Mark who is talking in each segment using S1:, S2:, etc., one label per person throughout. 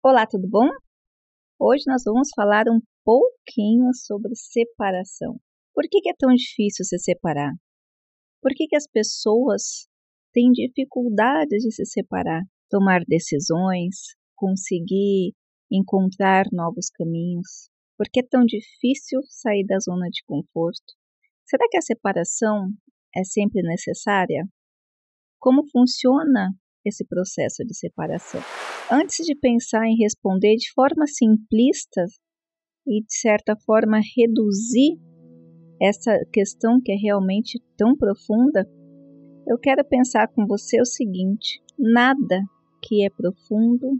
S1: Olá, tudo bom? Hoje nós vamos falar um pouquinho sobre separação. Por que é tão difícil se separar? Por que as pessoas têm dificuldades de se separar, tomar decisões, conseguir encontrar novos caminhos? Por que é tão difícil sair da zona de conforto? Será que a separação é sempre necessária? Como funciona esse processo de separação? Antes de pensar em responder de forma simplista e, de certa forma, reduzir essa questão que é realmente tão profunda, eu quero pensar com você o seguinte: nada que é profundo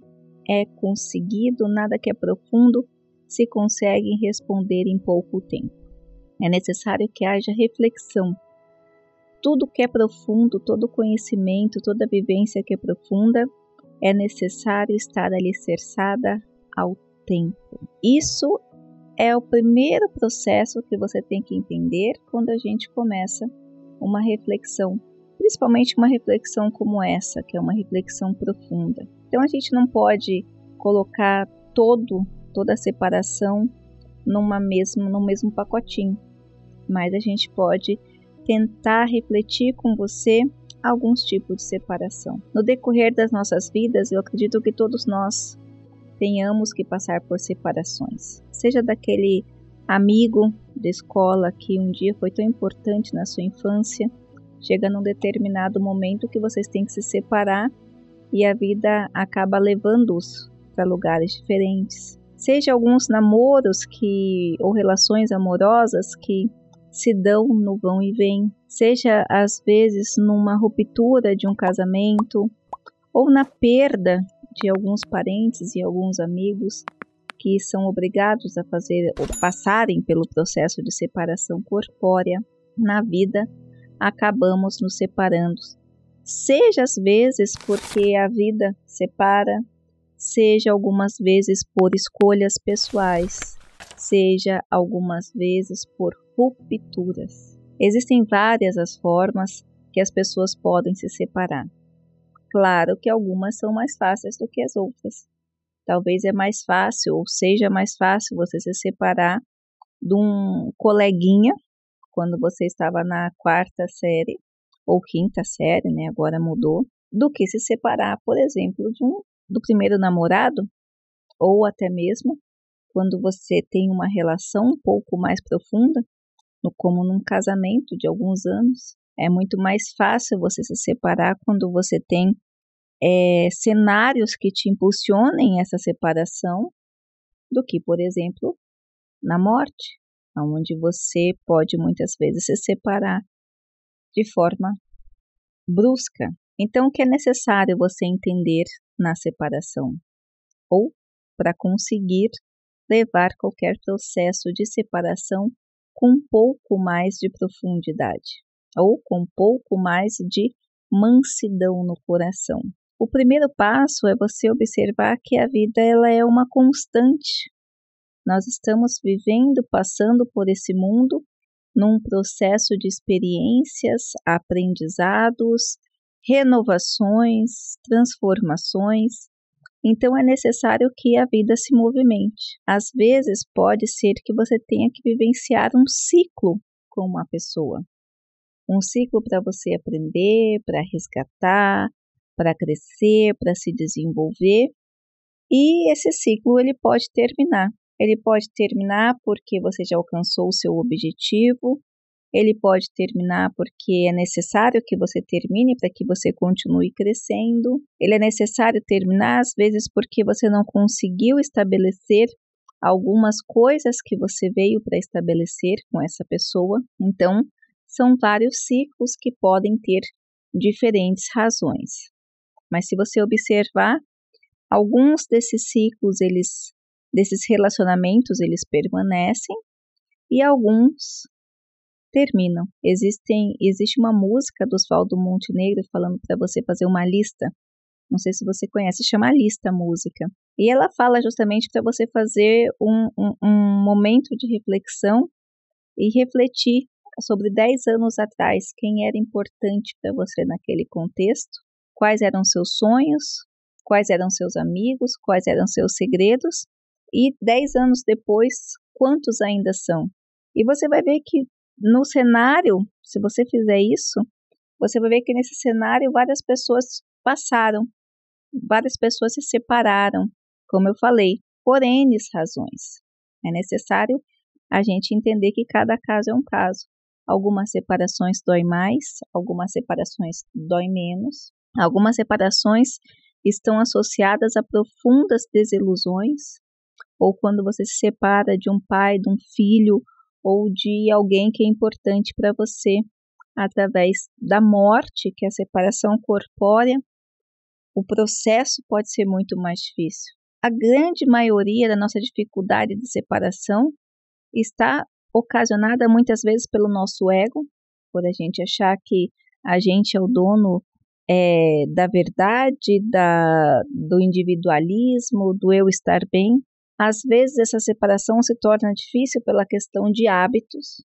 S1: é conseguido, nada que é profundo se consegue responder em pouco tempo. É necessário que haja reflexão. Tudo que é profundo, todo conhecimento, toda vivência que é profunda, é necessário estar alicerçada ao tempo. Isso é o primeiro processo que você tem que entender quando a gente começa uma reflexão, principalmente uma reflexão como essa, que é uma reflexão profunda. Então a gente não pode colocar toda a separação no mesmo pacotinho, mas a gente pode tentar refletir com você alguns tipos de separação. No decorrer das nossas vidas, eu acredito que todos nós tenhamos que passar por separações. Seja daquele amigo de escola que um dia foi tão importante na sua infância, chega num determinado momento que vocês têm que se separar e a vida acaba levando-os para lugares diferentes. Seja alguns namoros ou relações amorosas que se dão no vão e vem, seja às vezes numa ruptura de um casamento ou na perda de alguns parentes e alguns amigos que são obrigados a fazer ou passarem pelo processo de separação corpórea na vida, acabamos nos separando. Seja às vezes porque a vida separa, seja algumas vezes por escolhas pessoais, seja algumas vezes por rupturas. Existem várias as formas que as pessoas podem se separar. Claro que algumas são mais fáceis do que as outras. Talvez é mais fácil, ou seja mais fácil você se separar de um coleguinha quando você estava na 4ª série, ou 5ª série, né? Agora mudou, do que se separar, por exemplo, do primeiro namorado, ou até mesmo quando você tem uma relação um pouco mais profunda, como num casamento de alguns anos. É muito mais fácil você se separar quando você tem cenários que te impulsionem essa separação do que, por exemplo, na morte, onde você pode muitas vezes se separar de forma brusca. Então, o que é necessário você entender na separação? Ou para conseguir levar qualquer processo de separação com um pouco mais de profundidade, ou com um pouco mais de mansidão no coração. O primeiro passo é você observar que a vida ela é uma constante. Nós estamos vivendo, passando por esse mundo, num processo de experiências, aprendizados, renovações, transformações. Então é necessário que a vida se movimente. Às vezes pode ser que você tenha que vivenciar um ciclo com uma pessoa. Um ciclo para você aprender, para resgatar, para crescer, para se desenvolver. E esse ciclo ele pode terminar. Ele pode terminar porque você já alcançou o seu objetivo. Ele pode terminar porque é necessário que você termine para que você continue crescendo. Ele é necessário terminar, às vezes, porque você não conseguiu estabelecer algumas coisas que você veio para estabelecer com essa pessoa. Então, são vários ciclos que podem ter diferentes razões. Mas se você observar, alguns desses ciclos, desses relacionamentos, eles permanecem e alguns terminam. Existe uma música do Oswaldo Montenegro falando para você fazer uma lista. Não sei se você conhece, chama Lista Música. E ela fala justamente para você fazer um momento de reflexão e refletir sobre 10 anos atrás, quem era importante para você naquele contexto, quais eram seus sonhos, quais eram seus amigos, quais eram seus segredos, e 10 anos depois, quantos ainda são. E você vai ver que no cenário, se você fizer isso, você vai ver que nesse cenário várias pessoas passaram, várias pessoas se separaram, como eu falei, por N razões. É necessário a gente entender que cada caso é um caso. Algumas separações dói mais, algumas separações dói menos, algumas separações estão associadas a profundas desilusões, ou quando você se separa de um pai, de um filho, ou de alguém que é importante para você, através da morte, que é a separação corpórea, o processo pode ser muito mais difícil. A grande maioria da nossa dificuldade de separação está ocasionada muitas vezes pelo nosso ego, por a gente achar que a gente é o dono da verdade, do individualismo, do eu estar bem. Às vezes essa separação se torna difícil pela questão de hábitos.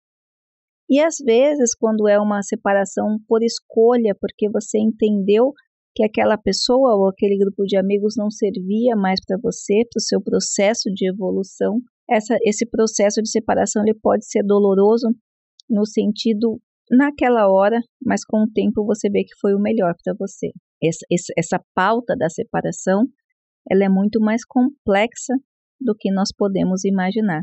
S1: E às vezes, quando é uma separação por escolha, porque você entendeu que aquela pessoa ou aquele grupo de amigos não servia mais para você, para o seu processo de evolução, esse processo de separação ele pode ser doloroso no sentido naquela hora, mas com o tempo você vê que foi o melhor para você. Essa pauta da separação ela é muito mais complexa do que nós podemos imaginar.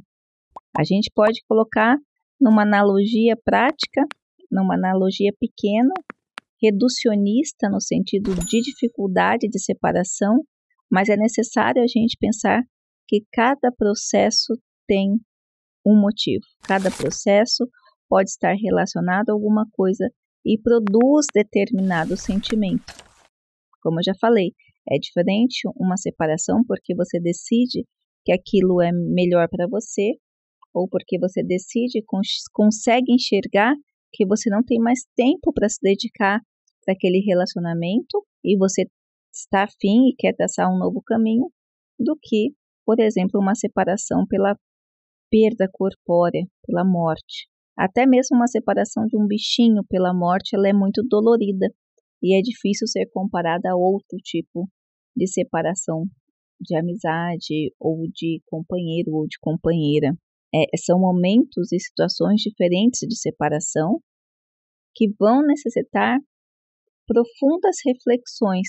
S1: A gente pode colocar numa analogia prática, numa analogia pequena, reducionista no sentido de dificuldade de separação, mas é necessário a gente pensar que cada processo tem um motivo. Cada processo pode estar relacionado a alguma coisa e produz determinado sentimento. Como eu já falei, é diferente uma separação porque você decide que aquilo é melhor para você, ou porque você decide, consegue enxergar que você não tem mais tempo para se dedicar para aquele relacionamento e você está afim e quer traçar um novo caminho, do que, por exemplo, uma separação pela perda corpórea, pela morte. Até mesmo uma separação de um bichinho pela morte, ela é muito dolorida e é difícil ser comparada a outro tipo de separação de amizade ou de companheiro ou de companheira. São momentos e situações diferentes de separação que vão necessitar profundas reflexões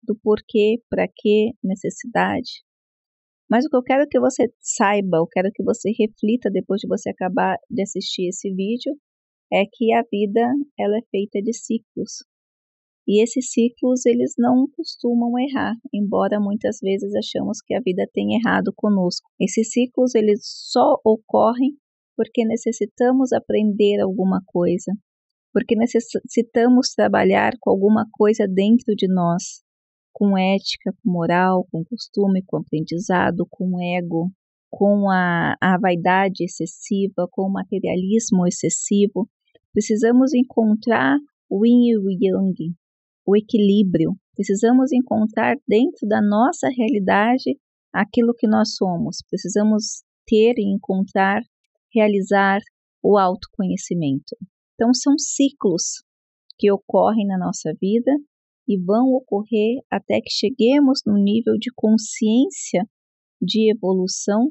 S1: do porquê, para que, necessidade. Mas o que eu quero que você saiba, eu quero que você reflita depois de você acabar de assistir esse vídeo, é que a vida ela é feita de ciclos. E esses ciclos, eles não costumam errar, embora muitas vezes achamos que a vida tem errado conosco. Esses ciclos, eles só ocorrem porque necessitamos aprender alguma coisa, porque necessitamos trabalhar com alguma coisa dentro de nós, com ética, com moral, com costume, com aprendizado, com ego, com a vaidade excessiva, com o materialismo excessivo. Precisamos encontrar o yin e o yang, o equilíbrio. Precisamos encontrar dentro da nossa realidade aquilo que nós somos. Precisamos ter e encontrar, realizar o autoconhecimento. Então, são ciclos que ocorrem na nossa vida e vão ocorrer até que cheguemos num nível de consciência de evolução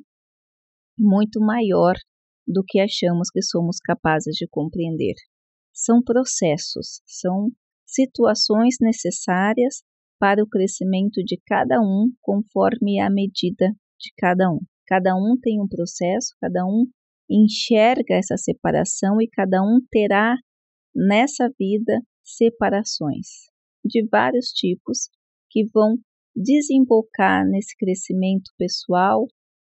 S1: muito maior do que achamos que somos capazes de compreender. São processos, são situações necessárias para o crescimento de cada um conforme a medida de cada um. Cada um tem um processo, cada um enxerga essa separação e cada um terá nessa vida separações de vários tipos que vão desembocar nesse crescimento pessoal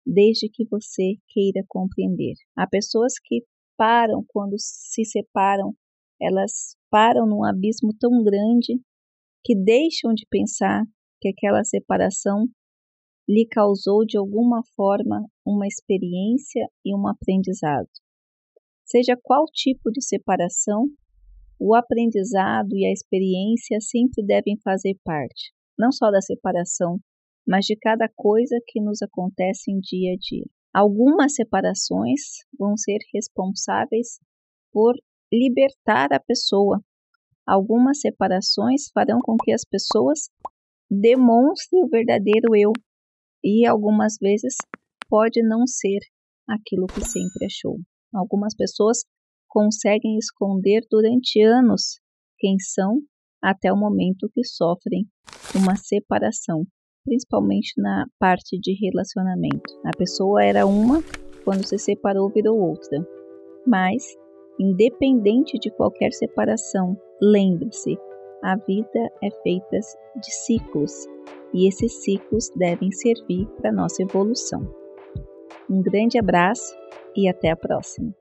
S1: desde que você queira compreender. Há pessoas que param quando se separam, elas param num abismo tão grande que deixam de pensar que aquela separação lhe causou de alguma forma uma experiência e um aprendizado. Seja qual tipo de separação, o aprendizado e a experiência sempre devem fazer parte, não só da separação, mas de cada coisa que nos acontece em dia a dia. Algumas separações vão ser responsáveis por libertar a pessoa. Algumas separações farão com que as pessoas demonstre o verdadeiro eu e algumas vezes pode não ser aquilo que sempre achou. Algumas pessoas conseguem esconder durante anos quem são até o momento que sofrem uma separação, principalmente na parte de relacionamento. A pessoa era uma, quando se separou virou outra. Mas, independente de qualquer separação, lembre-se, a vida é feita de ciclos e esses ciclos devem servir para a nossa evolução. Um grande abraço e até a próxima!